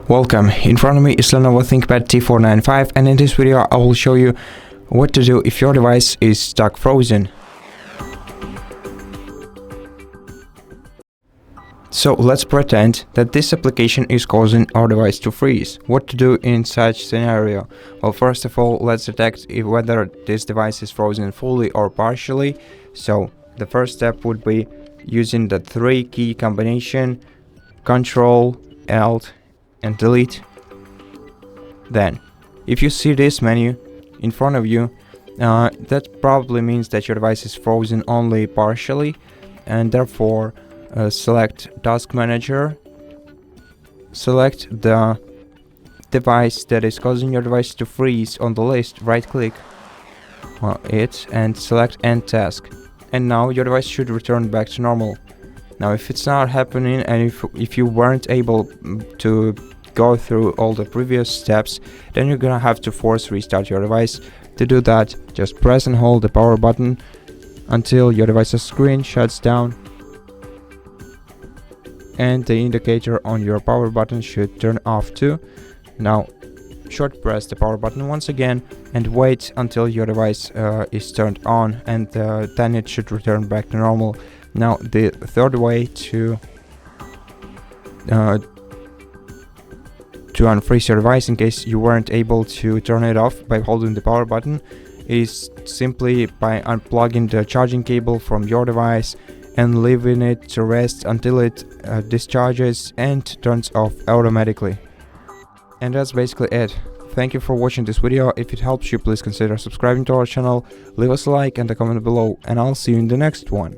Welcome, in front of me is LENOVO ThinkPad T495, and in this video I will show you what to do if your device is stuck frozen. So let's pretend that this application is causing our device to freeze. What to do in such scenario? Well, first of all, let's detect whether this device is frozen fully or partially. So the first step would be using the 3-key combination CTRL ALT and delete. Then, if you see this menu in front of you, that probably means that your device is frozen only partially, and therefore select Task Manager, select the device that is causing your device to freeze on the list, right click it and select End Task, and now your device should return back to normal. Now if it's not happening, and if you weren't able to go through all the previous steps, then you're gonna have to force restart your device. To do that, just press and hold the power button until your device's screen shuts down, and the indicator on your power button should turn off too. Now short press the power button once again and wait until your device is turned on, and then it should return back to normal. Now the third way to unfreeze your device, in case you weren't able to turn it off by holding the power button, is simply by unplugging the charging cable from your device and leaving it to rest until it discharges and turns off automatically. And that's basically it. Thank you for watching this video. If it helps you, please consider subscribing to our channel, leave us a like and a comment below, and I'll see you in the next one.